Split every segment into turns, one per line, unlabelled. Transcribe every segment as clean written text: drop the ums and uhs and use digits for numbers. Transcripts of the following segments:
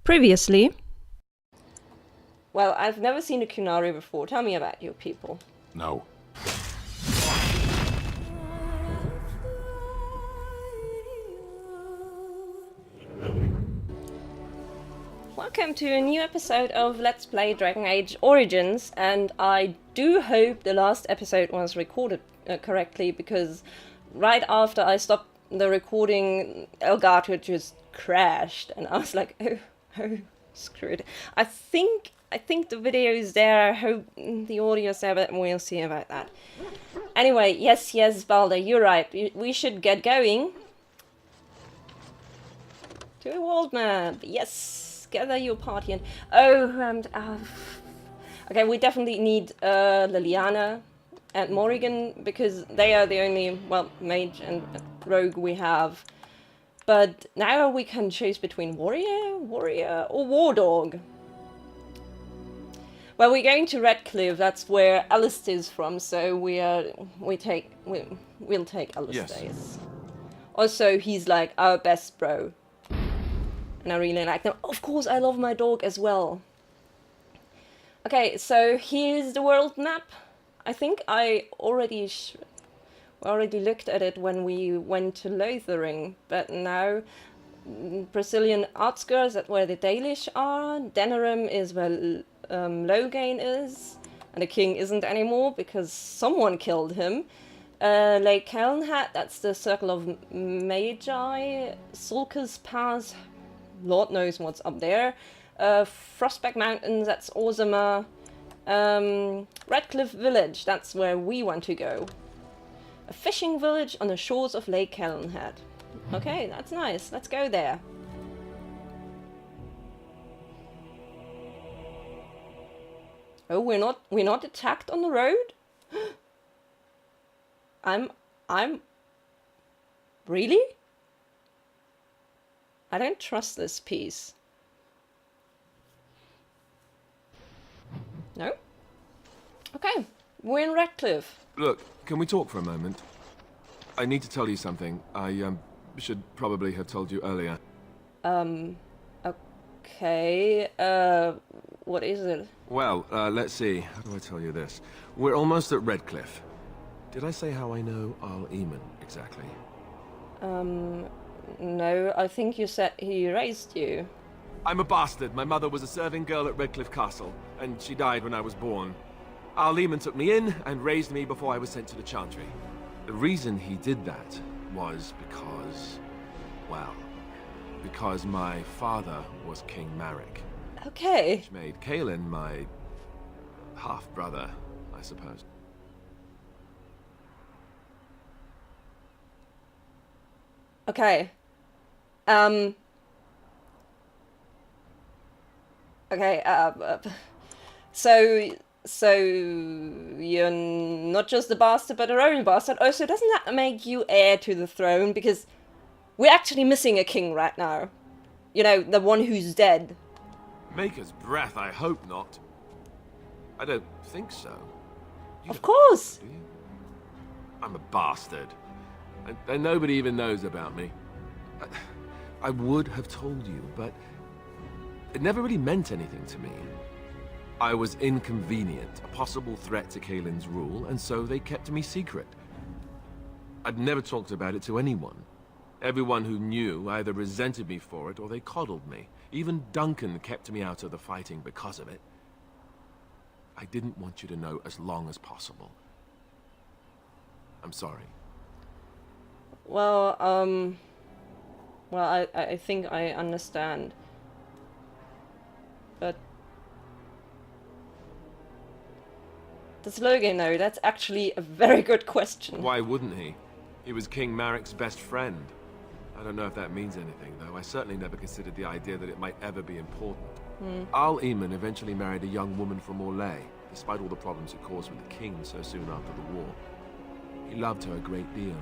Previously.
Well, I've never seen a Kunari before. Tell me about your people.
No.
Welcome to a new episode of Let's Play Dragon Age Origins, and I do hope the last episode was recorded correctly, because right after I stopped the recording, Elgato just crashed, and I was like, oh, screw it. I think the video is there. I hope the audio is there, but we'll see about that. Anyway, yes, Balder, you're right. We should get going. To a world map, yes. Gather your party and okay, we definitely need Liliana and Morrigan, because they are the only, well, mage and rogue we have. But now we can choose between warrior or war dog. Well, we're going to Redcliffe. That's where Alistair is from, so we'll take Alistair.
Yes.
Also, he's like our best bro. And I really like them. Of course, I love my dog as well. Okay, so here's the world map. I think I already looked at it when we went to Lothering, but now Brazilian outskirts, that's where the Dalish are. Denerim is where Loghain is, and the king isn't anymore because someone killed him. Lake Kellenhat, that's the Circle of Magi. Sulka's Pass, Lord knows what's up there. Frostback Mountains, that's Orzamer. Redcliffe Village, that's where we want to go. A fishing village on the shores of Lake Kellenhat. Okay, that's nice. Let's go there. Oh, we're not attacked on the road? I'm really? I don't trust this piece. No? Okay, we're in Redcliffe.
Look, can we talk for a moment? I need to tell you something. I should probably have told you earlier.
Okay, what is it?
Well, let's see. How do I tell you this? We're almost at Redcliffe. Did I say how I know Al Eamon exactly?
No, I think you said he raised you.
I'm a bastard. My mother was a serving girl at Redcliffe Castle, and she died when I was born. Al Eamon took me in and raised me before I was sent to the Chantry. The reason he did that was because my father was King Marek.
Okay.
Which made Kaelin my half-brother, I suppose.
Okay. Okay, so you're not just a bastard, but a Roman bastard. Also, doesn't that make you heir to the throne? Because we're actually missing a king right now. You know, the one who's dead.
Maker's breath, I hope not. I don't think so.
Of course!
Do you? I'm a bastard. And nobody even knows about me. I would have told you, but it never really meant anything to me. I was inconvenient, a possible threat to Kaelin's rule, and so they kept me secret. I'd never talked about it to anyone. Everyone who knew either resented me for it or they coddled me. Even Duncan kept me out of the fighting because of it. I didn't want you to know as long as possible. I'm sorry.
Well, I think I understand. But does Logan know? That's actually a very good question.
Why wouldn't he? He was King Marek's best friend. I don't know if that means anything, though. I certainly never considered the idea that it might ever be important. Al Eamon eventually married a young woman from Orlais, despite all the problems it caused with the king so soon after the war. He loved her a great deal.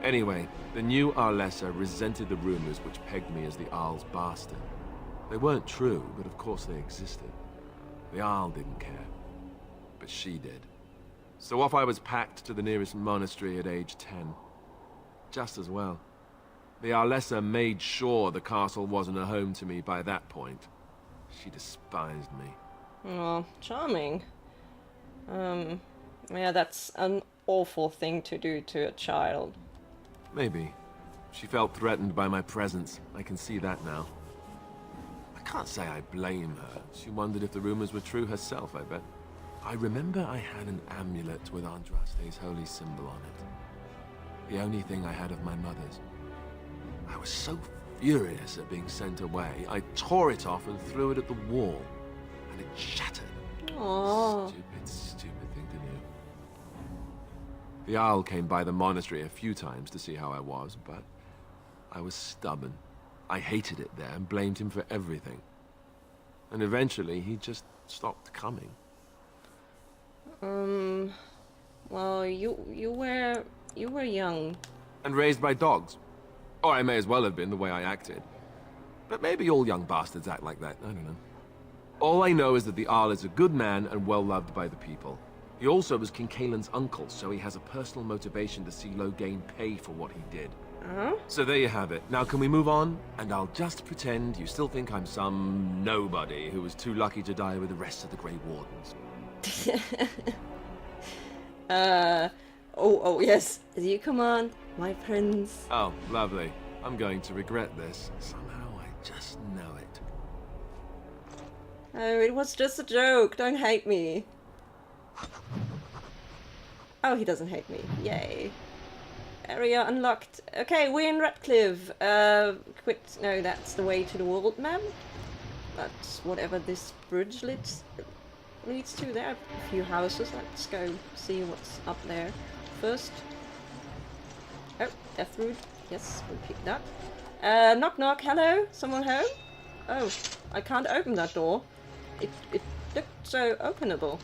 Anyway, the new Arlessa resented the rumors which pegged me as the Arl's bastard. They weren't true, but of course they existed. The Arl didn't care, but she did. So off I was packed to the nearest monastery at age 10. Just as well. The Arlessa made sure the castle wasn't a home to me by that point. She despised me.
Oh, charming. Yeah, that's an awful thing to do to a child.
Maybe. She felt threatened by my presence. I can see that now. I can't say I blame her. She wondered if the rumors were true herself, I bet. I remember I had an amulet with Andraste's holy symbol on it. The only thing I had of my mother's. I was so furious at being sent away, I tore it off and threw it at the wall. And it shattered.
Aww.
Stupid thing to do. The Jarl came by the monastery a few times to see how I was, but I was stubborn. I hated it there and blamed him for everything. And eventually he just stopped coming.
Well, you were young.
And raised by dogs. Or I may as well have been, the way I acted. But maybe all young bastards act like that, I don't know. All I know is that the Jarl is a good man and well-loved by the people. He also was King Caelan's uncle, so he has a personal motivation to see Loghain pay for what he did. So there you have it. Now can we move on? And I'll just pretend you still think I'm some nobody who was too lucky to die with the rest of the Grey Wardens.
Oh yes, you come on, my prince.
Oh, lovely. I'm going to regret this. Somehow I just know it.
Oh, it was just a joke, don't hate me. Oh, he doesn't hate me, yay. Area unlocked. Okay, we're in Redcliffe. No, that's the way to the world map. That's whatever this bridge leads to. There are a few houses. Let's go see what's up there first. Oh, Death Root. Yes, we'll pick that. Knock knock, hello? Someone home? Oh, I can't open that door. It looked so openable.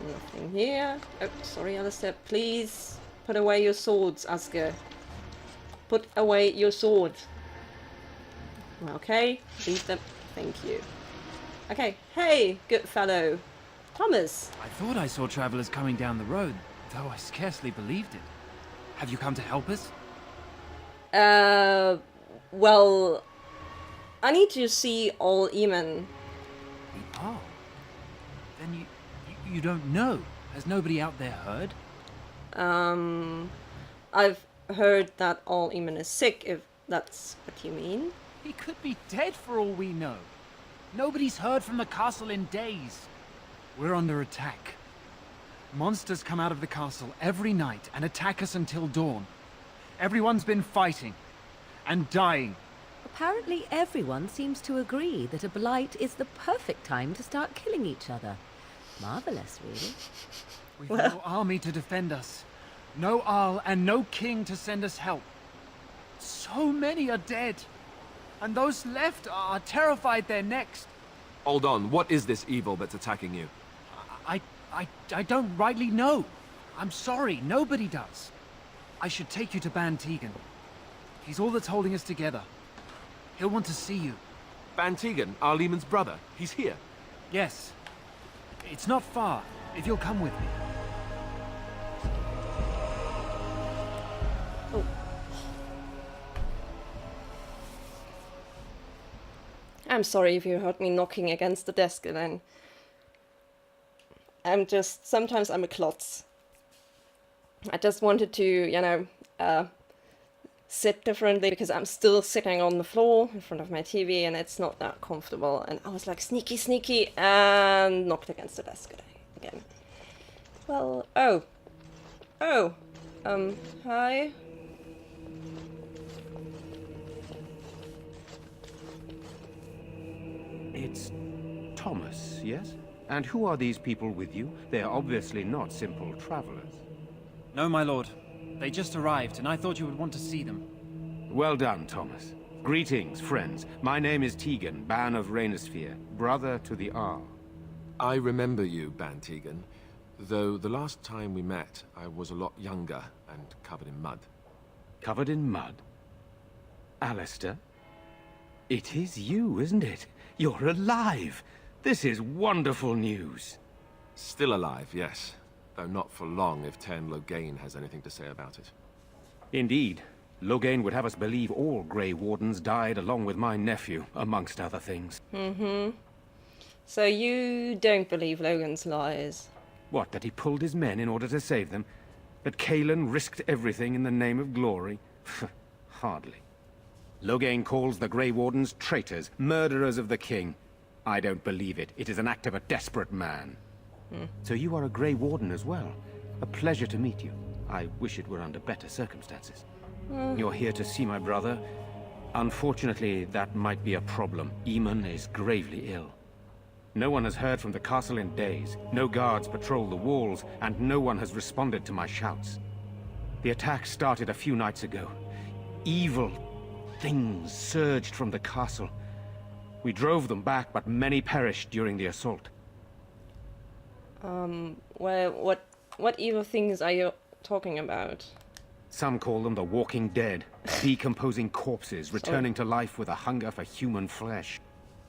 Nothing here. Oh, sorry, Alistair. Please put away your swords, Asger. Put away your sword. Okay, leave them. Thank you. Okay, hey, good fellow. Thomas.
I thought I saw travelers coming down the road, though I scarcely believed it. Have you come to help us?
Well, I need to see all Eamon.
Oh. Then you don't know. Has nobody out there heard?
I've heard that all Eamon is sick, if that's what you mean.
He could be dead for all we know. Nobody's heard from the castle in days. We're under attack. Monsters come out of the castle every night and attack us until dawn. Everyone's been fighting and dying.
Apparently everyone seems to agree that a blight is the perfect time to start killing each other. Marvelous, really.
We've no army to defend us. No Jarl and no king to send us help. So many are dead. And those left are terrified they're next.
Hold on, what is this evil that's attacking you?
I don't rightly know. I'm sorry, nobody does. I should take you to Ban Tegan. He's all that's holding us together. He'll want to see you.
Ban Tegan, Arlemon's brother. He's here.
Yes. It's not far, if you'll come with me.
Oh. I'm sorry if you heard me knocking against the desk then. Sometimes I'm a klotz. I just wanted to, you know, sit differently because I'm still sitting on the floor in front of my TV and it's not that comfortable. And I was like sneaky and knocked against the desk again. Well, hi.
It's Thomas, yes? And who are these people with you? They're obviously not simple travelers.
No, my lord. They just arrived, and I thought you would want to see them.
Well done, Thomas. Greetings, friends. My name is Tegan, Ban of Rainisfere, brother to the Jarl.
I remember you, Ban Tegan. Though the last time we met, I was a lot younger and covered in mud.
Covered in mud? Alistair? It is you, isn't it? You're alive! This is wonderful news.
Still alive, yes. Though not for long if Loghain has anything to say about it.
Indeed. Loghain would have us believe all Grey Wardens died along with my nephew, amongst other things.
So you don't believe Logan's lies?
What, that he pulled his men in order to save them? That Cailan risked everything in the name of glory? Hardly. Loghain calls the Grey Wardens traitors, murderers of the king. I don't believe it. It is an act of a desperate man. So you are a Grey Warden as well. A pleasure to meet you. I wish it were under better circumstances. You're here to see my brother. Unfortunately, that might be a problem. Eamon is gravely ill. No one has heard from the castle in days. No guards patrol the walls, and no one has responded to my shouts. The attack started a few nights ago. Evil things surged from the castle. We drove them back, but many perished during the assault.
Well, what evil things are you talking about?
Some call them the walking dead, decomposing corpses, returning to life with a hunger for human flesh.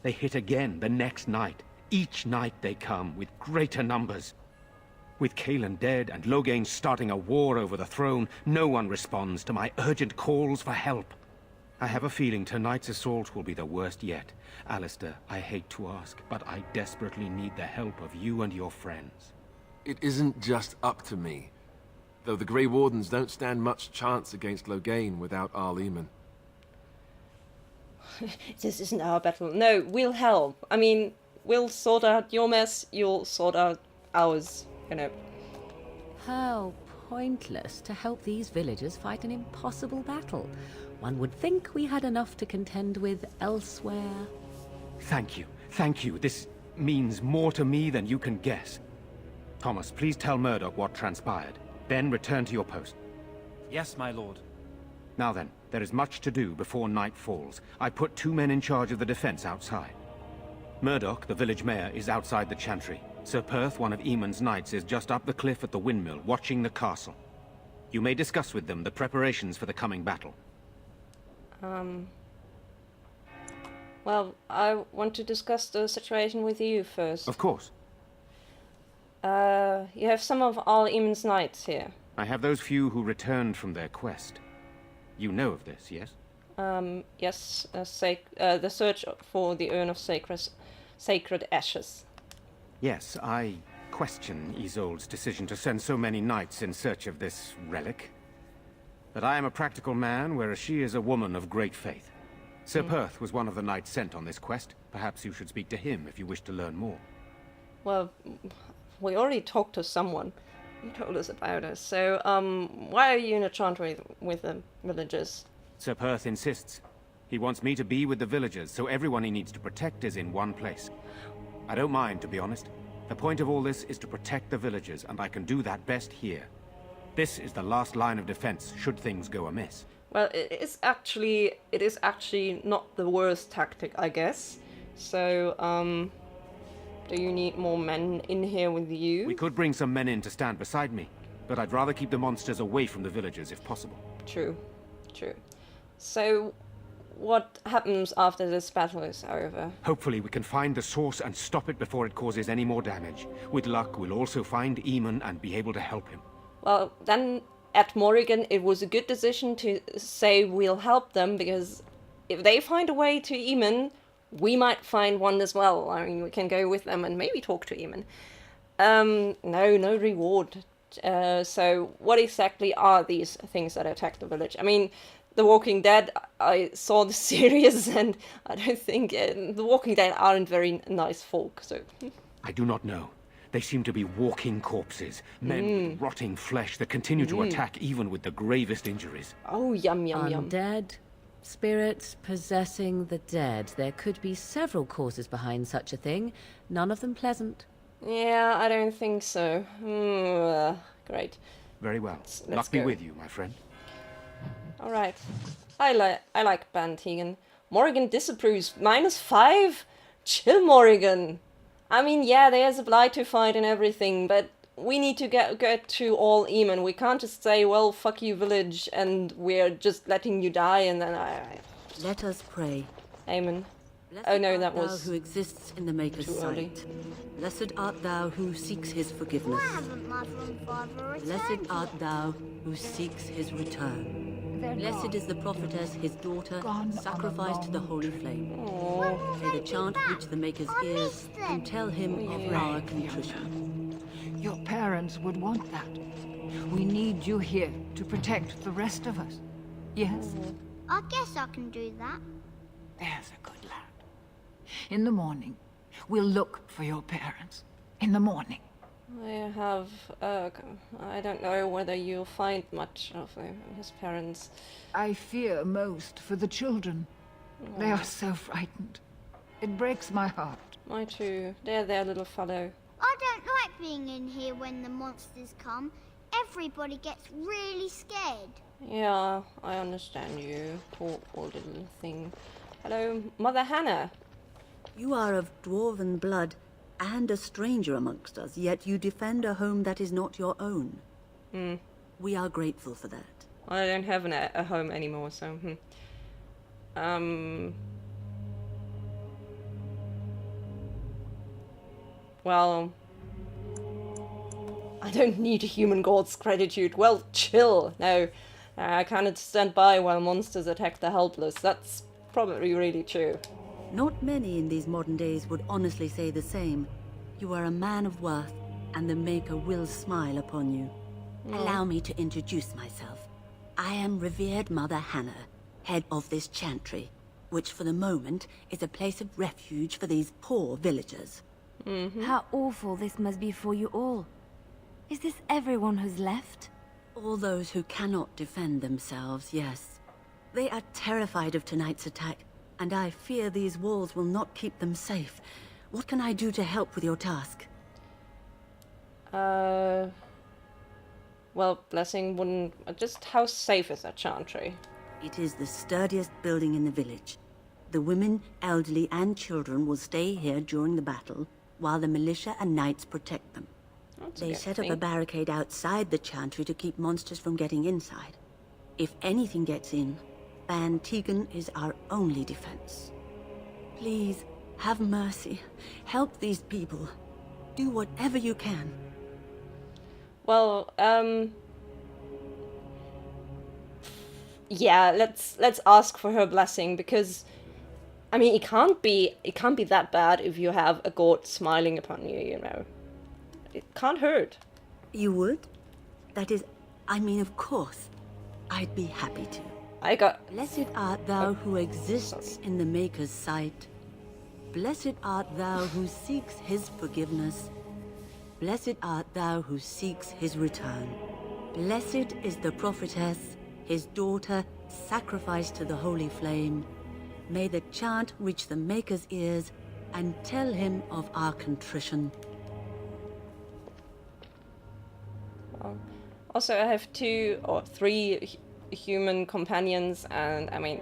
They hit again the next night. Each night they come, with greater numbers. With Cailan dead and Loghain starting a war over the throne, no one responds to my urgent calls for help. I have a feeling tonight's assault will be the worst yet. Alistair, I hate to ask, but I desperately need the help of you and your friends.
It isn't just up to me. Though the Grey Wardens don't stand much chance against Loghain without Arl Eamon.
This isn't our battle. No, we'll help. I mean, we'll sort out your mess, you'll sort out ours, you know.
How pointless to help these villagers fight an impossible battle. One would think we had enough to contend with elsewhere.
Thank you. Thank you. This means more to me than you can guess. Thomas, please tell Murdoch what transpired. Then return to your post.
Yes, my lord.
Now then, there is much to do before night falls. I put 2 men in charge of the defense outside. Murdoch, the village mayor, is outside the chantry. Sir Perth, one of Eamon's knights, is just up the cliff at the windmill, watching the castle. You may discuss with them the preparations for the coming battle.
Well, I want to discuss the situation with you first.
Of course.
You have some of Arl Eamon's knights here.
I have those few who returned from their quest. You know of this, yes?
Yes, the search for the urn of sacred ashes.
Yes, I question Isolde's decision to send so many knights in search of this relic. But I am a practical man, whereas she is a woman of great faith. Sir Perth was one of the knights sent on this quest. Perhaps you should speak to him if you wish to learn more.
Well, we already talked to someone. He told us about us. So, why are you in a chantry with the villagers?
Sir Perth insists. He wants me to be with the villagers, so everyone he needs to protect is in one place. I don't mind, to be honest. The point of all this is to protect the villagers, and I can do that best here. This is the last line of defense, should things go amiss.
Well, it is actually not the worst tactic, I guess. So, do you need more men in here with you?
We could bring some men in to stand beside me, but I'd rather keep the monsters away from the villagers if possible.
True, true. So, what happens after this battle is over?
Hopefully we can find the source and stop it before it causes any more damage. With luck, we'll also find Eamon and be able to help him.
Well, then, at Morrigan, it was a good decision to say we'll help them, because if they find a way to Eamon, we might find one as well. I mean, we can go with them and maybe talk to Eamon. No reward. So, what exactly are these things that attack the village? I mean, The Walking Dead, I saw the series, and I don't think The Walking Dead aren't very nice folk, so...
I do not know. They seem to be walking corpses, men with rotting flesh that continue to attack even with the gravest injuries.
Oh, yum, yum, yum.
Undead, spirits possessing the dead. There could be several causes behind such a thing, none of them pleasant.
Yeah, I don't think so. Great.
Very well.
Let's
Luck be
go.
with you, my friend.
All right. I like Ban Tegan. Morrigan disapproves. -5? Chill, Morrigan. I mean, yeah, there's a blight to fight and everything, but we need to get to all Eamon. We can't just say, well, fuck you, village, and we're just letting you die, and then
Let us pray.
Amen.
Blessed
Oh no,
art
that
thou
was
who exists in the Maker's
too early.
sight. Blessed art thou who seeks his forgiveness.
Why hasn't Muslim father returned
Blessed
yet?
art thou who seeks his return. Blessed is the prophetess, his daughter, sacrificed to the holy flame. May the chant reach the Maker's ears and tell him of our contrition.
Your parents would want that. We need you here to protect the rest of us. Yes?
I guess I can do that.
There's a good lad. In the morning, we'll look for your parents. In the morning.
I have, I don't know whether you'll find much of his parents.
I fear most for the children. They are so frightened. It breaks my heart.
Mine too. They're their little fellow.
I don't like being in here when the monsters come. Everybody gets really scared.
Yeah, I understand you. Poor little thing. Hello, Mother Hannah.
You are of dwarven blood and a stranger amongst us, yet you defend a home that is not your own. We are grateful for that.
I don't have a home anymore, so... Well... I don't need a human god's gratitude. Well, chill. No, I cannot stand by while monsters attack the helpless. That's probably really true.
Not many in these modern days would honestly say the same. You are a man of worth, and the Maker will smile upon you. Allow me to introduce myself. I am revered Mother Hannah, head of this chantry, which for the moment is a place of refuge for these poor villagers.
How awful this must be for you all. Is this everyone who's left?
All those who cannot defend themselves, yes. They are terrified of tonight's attack, and I fear these walls will not keep them safe. What can I do to help with your task?
Well, Blessing wouldn't... Just how safe is that chantry?
It is the sturdiest building in the village. The women, elderly, and children will stay here during the battle, while the militia and knights protect them. They set up a barricade outside the chantry to keep monsters from getting inside. If anything gets in, Ban Tegan is our only defense. Please, have mercy. Help these people. Do whatever you can.
Well, yeah, let's ask for her blessing, because I mean, it can't be that bad if you have a god smiling upon you, you know. It can't hurt.
You would? That is, I mean, of course. I'd be happy to.
Blessed
art thou who exists in the Maker's sight. Blessed art thou who seeks his forgiveness. Blessed art thou who seeks his return. Blessed is the prophetess, his daughter, sacrificed to the holy flame. May the chant reach the Maker's ears and tell him of our contrition.
Also, I have 2 or 3 human companions, and I mean,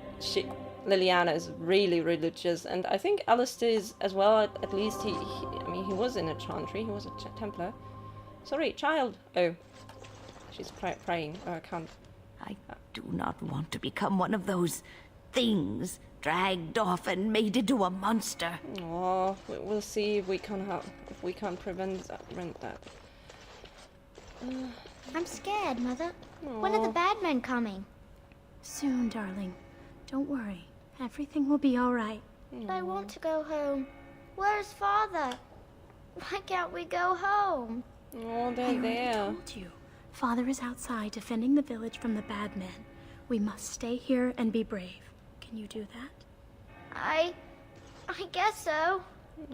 Liliana is really religious, and I think Alistair is as well. At least he was in a chantry. He was a Templar. Sorry, child. Oh, she's praying. Oh, I can't.
I do not want to become one of those things dragged off and made into a monster.
Oh, we'll see if we can prevent that.
I'm scared, Mother. When are the bad men coming?
Soon, darling. Don't worry. Everything will be all right.
But I want to go home. Where's Father? Why can't we go home?
Oh,
I
they're
already
there.
told you. Father is outside defending the village from the bad men. We must stay here and be brave. Can you do that?
I guess so.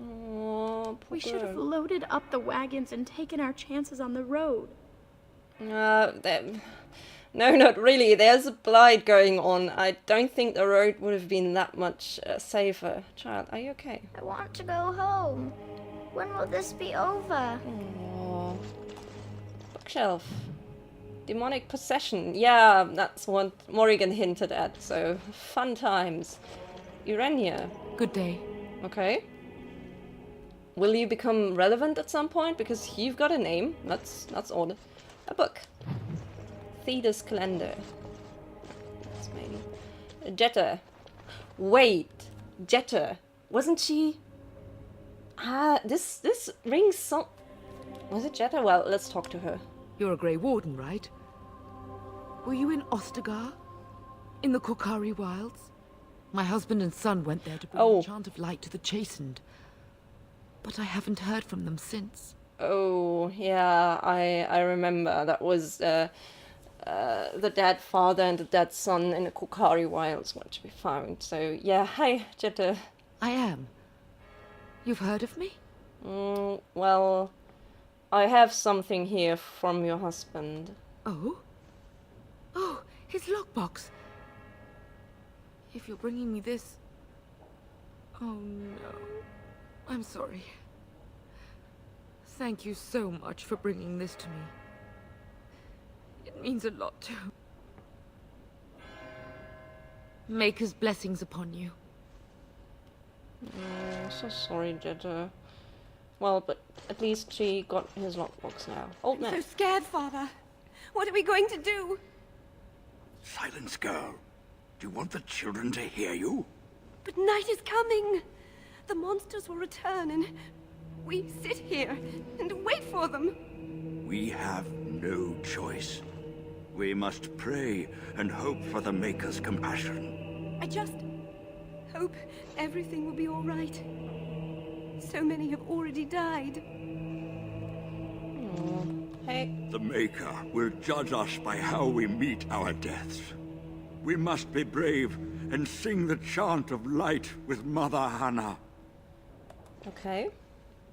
Oh,
We should have loaded up the wagons and taken our chances on the road.
No, not really. There's a blight going on. I don't think the road would have been that much safer. Child, are you okay?
I want to go home. When will this be over?
Oh. Bookshelf. Demonic possession. Yeah, that's what Morrigan hinted at. So, fun times. Urania.
Good day.
Okay. Will you become relevant at some point? Because you've got a name. That's odd. A book. Theda's calendar. That's maybe. Jetta. Wait. Jetta. Wasn't she... this rings some... Was it Jetta? Well, let's talk to her.
You're a Grey Warden, right? Were you in Ostagar?
In the Korkari Wilds. My husband and son went there to bring
Oh.
the chant of light to the chastened. But I haven't heard from them since.
Oh, yeah, I remember. That was the dead father and the dead son in the Korkari Wilds were to be found. So, yeah, hi, Jetta.
I am. You've heard of me?
Well, I have something here from your husband.
Oh? Oh, his lockbox. If you're bringing me this... Oh no. I'm sorry. Thank you so much for bringing this to me. It means a lot to... Maker's blessings upon you.
So sorry, Jetta. Well, but at least she got his lockbox now. Old man.
So scared, Father. What are we going to do?
Silence, girl. Do you want the children to hear you?
But night is coming. The monsters will return and we sit here and wait for them.
We have no choice. We must pray and hope for the Maker's compassion.
I just hope everything will be all right. So many have already died.
Hey.
The Maker will judge us by how we meet our deaths. We must be brave and sing the chant of light with Mother Hannah.
Okay.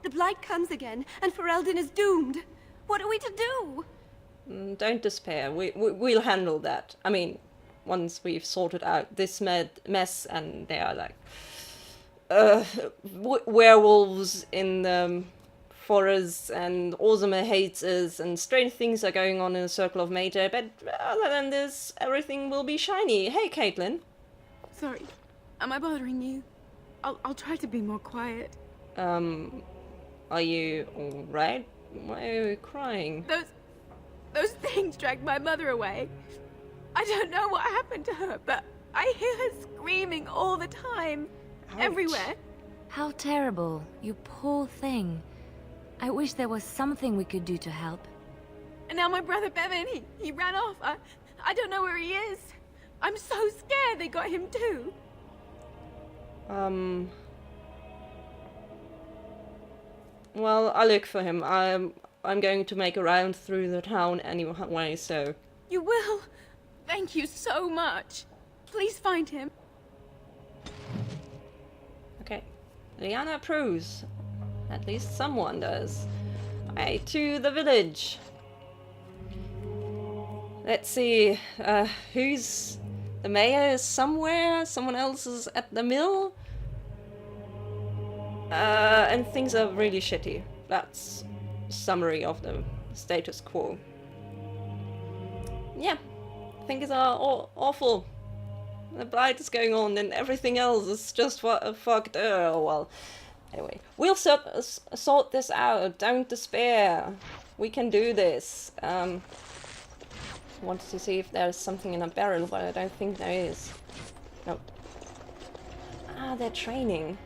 The Blight comes again, and Ferelden is doomed. What are we to do?
Don't despair. We'll handle that. I mean, once we've sorted out this mess and they are like werewolves in the forests and Ozma hates us and strange things are going on in the Circle of Major, but other than this, everything will be shiny. Hey, Caitlin.
Sorry, am I bothering you? I'll try to be more quiet.
Are you alright? Why are you crying?
Those things dragged my mother away. I don't know what happened to her, but I hear her screaming all the time.
Ouch.
Everywhere.
How terrible, you poor thing. I wish there was something we could do to help.
And now my brother Bevan, he ran off. I don't know where he is. I'm so scared they got him too.
Well, I'll look for him. I'm going to make a round through the town anyway, so...
You will? Thank you so much. Please find him.
Okay. Liana approves. At least someone does. Alright, to the village. Let's see. Who's... The mayor is somewhere? Someone else is at the mill? And things are really shitty. That's summary of the status quo. Yeah, things are awful. The blight is going on and everything else is just fucked. Oh, well. Anyway, we'll sort this out. Don't despair. We can do this. Wanted to see if there's something in a barrel, but I don't think there is. No. Ah, they're training.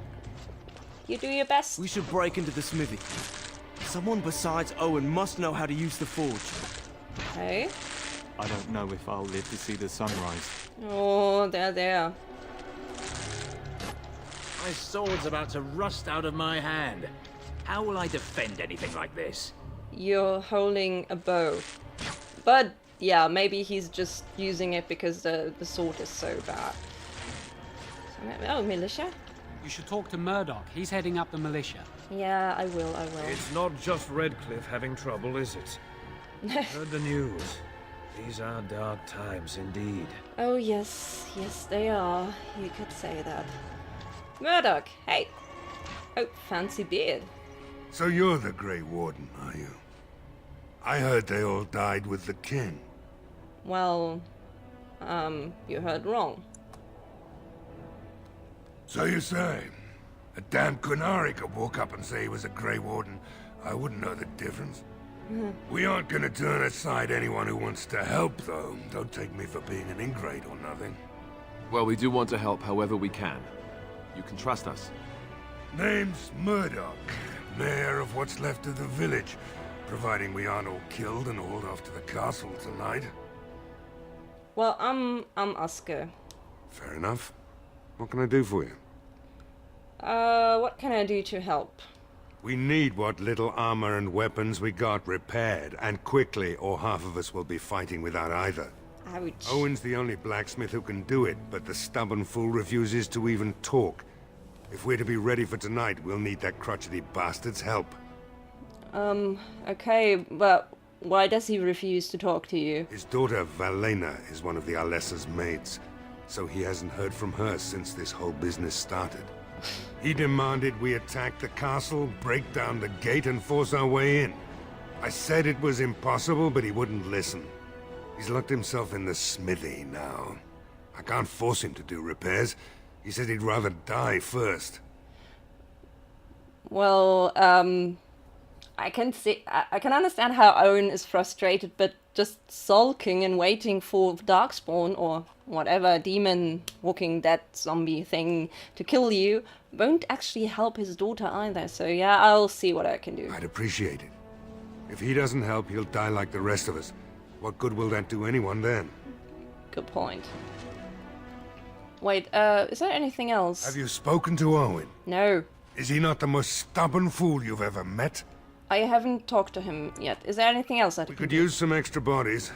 You do your best.
We should break into the smithy. Someone besides Owen must know how to use the forge.
Okay.
I don't know if I'll live to see the sunrise.
Oh, they're there.
My sword's about to rust out of my hand. How will I defend anything like this?
You're holding a bow. But, yeah, maybe he's just using it because the sword is so bad. Oh, militia?
You should talk to Murdoch. He's heading up the militia.
Yeah, I will.
It's not just Redcliffe having trouble, is it? Heard the news. These are dark times indeed.
Oh, yes. Yes, they are. You could say that. Murdoch, hey. Oh, fancy beard.
So you're the Grey Warden, are you? I heard they all died with the king.
Well, you heard wrong.
So you say? A damn Qunari could walk up and say he was a Grey Warden. I wouldn't know the difference. We aren't gonna turn aside anyone who wants to help, though. Don't take me for being an ingrate or nothing.
Well, we do want to help however we can. You can trust us.
Name's Murdoch, mayor of what's left of the village, providing we aren't all killed and hauled off to the castle tonight.
Well, I'm Oscar.
Fair enough. What can I do for you?
What can I do to help?
We need what little armor and weapons we got repaired, and quickly, or half of us will be fighting without either.
Ouch.
Owen's the only blacksmith who can do it, but the stubborn fool refuses to even talk. If we're to be ready for tonight, we'll need that crotchety bastard's help.
Okay, but why does he refuse to talk to you?
His daughter, Valena, is one of the Alessa's maids, so he hasn't heard from her since this whole business started. He demanded we attack the castle, break down the gate, and force our way in. I said it was impossible, but he wouldn't listen. He's locked himself in the smithy now. I can't force him to do repairs. He said he'd rather die first.
Well, I can understand how Owen is frustrated, but just sulking and waiting for Darkspawn or whatever demon walking dead zombie thing to kill you won't actually help his daughter either. So yeah, I'll see what I can do.
I'd appreciate it. If he doesn't help, he'll die like the rest of us. What good will that do anyone then?
Good point. Wait, is there anything else?
Have you spoken to Owen?
No.
Is he not the most stubborn fool you've ever met?
I haven't talked to him yet. Is there anything else that
We could use some extra bodies.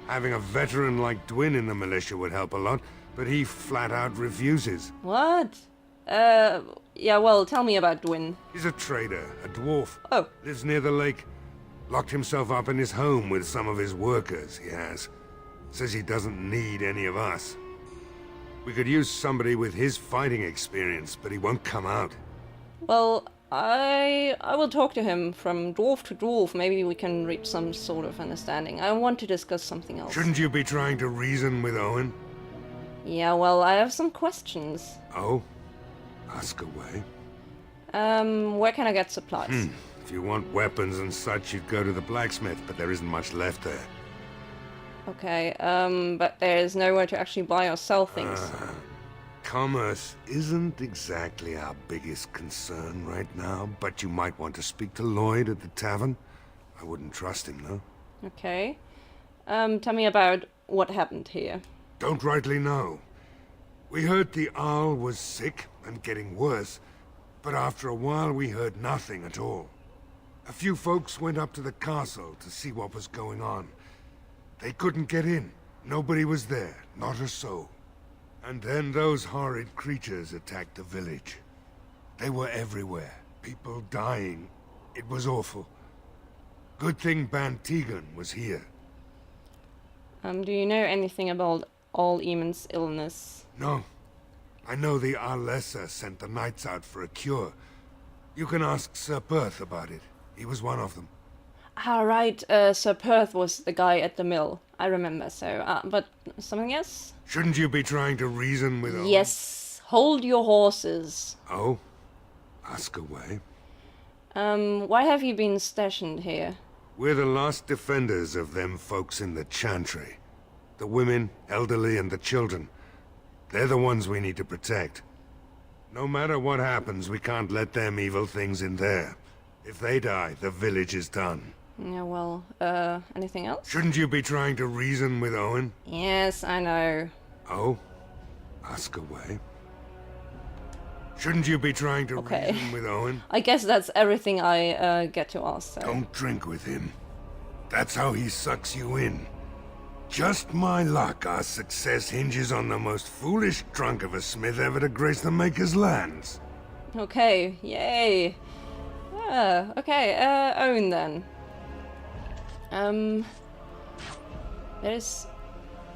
Having a veteran like Dwin in the militia would help a lot, but he flat out refuses.
What? Yeah, well, tell me about Dwin.
He's a trader, a dwarf.
Oh.
Lives near the lake. Locked himself up in his home with some of his workers, he has. Says he doesn't need any of us. We could use somebody with his fighting experience, but he won't come out.
Well, I will talk to him from dwarf to dwarf. Maybe we can reach some sort of understanding. I want to discuss something else.
Shouldn't you be trying to reason with Owen?
Yeah, well, I have some questions.
Oh? Ask away.
Where can I get supplies?
If you want weapons and such, you'd go to the blacksmith, but there isn't much left there.
Okay, but there's nowhere to actually buy or sell things.
Commerce isn't exactly our biggest concern right now, but you might want to speak to Lloyd at the tavern. I wouldn't trust him, though.
Okay. Tell me about what happened here.
Don't rightly know. We heard the Arl was sick and getting worse, but after a while we heard nothing at all. A few folks went up to the castle to see what was going on. They couldn't get in. Nobody was there, not a soul. And then those horrid creatures attacked the village. They were everywhere. People dying. It was awful. Good thing Ban Tegan was here.
Do you know anything about All Eamon's illness?
No. I know the Alessa sent the knights out for a cure. You can ask Sir Perth about it. He was one of them.
Ah, right. Sir Perth was the guy at the mill. I remember, so... but something else?
Shouldn't you be trying to reason with Owen?
Yes. Hold your horses.
Oh? Ask away.
Why have you been stationed here?
We're the last defenders of them folks in the Chantry. The women, elderly, and the children. They're the ones we need to protect. No matter what happens, we can't let them evil things in there. If they die, the village is done.
Yeah, well, anything else?
Shouldn't you be trying to reason with Owen?
Yes, I know.
Oh? Ask away. Shouldn't you be trying to reason with Owen?
I guess that's everything I get to ask, so...
Don't drink with him. That's how he sucks you in. Just my luck, our success hinges on the most foolish drunk of a smith ever to grace the Maker's lands.
Okay, yay. Okay, Owen then. There's...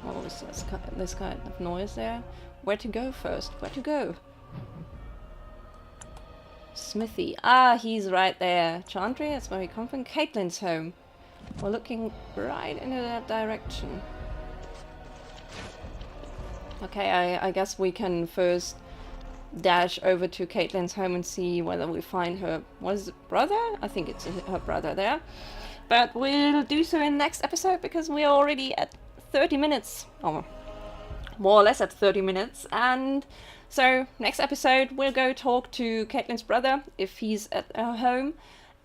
What was this kind of noise there? Where to go first? Where to go? Smithy. Ah, he's right there. Chantry, that's where we come from. Caitlin's home. We're looking right into that direction. Okay, I guess we can first dash over to Caitlin's home and see whether we find her... Was it brother? I think it's her brother there. But we'll do so in the next episode because we're already at 30 minutes. Or more or less at 30 minutes. And so next episode we'll go talk to Caitlin's brother if he's at her home.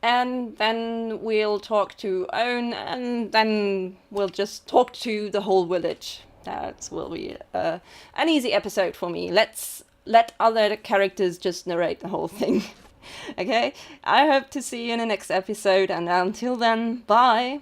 And then we'll talk to Owen, and then we'll just talk to the whole village. That will be an easy episode for me. Let's let other characters just narrate the whole thing. Okay? I hope to see you in the next episode, and until then, bye!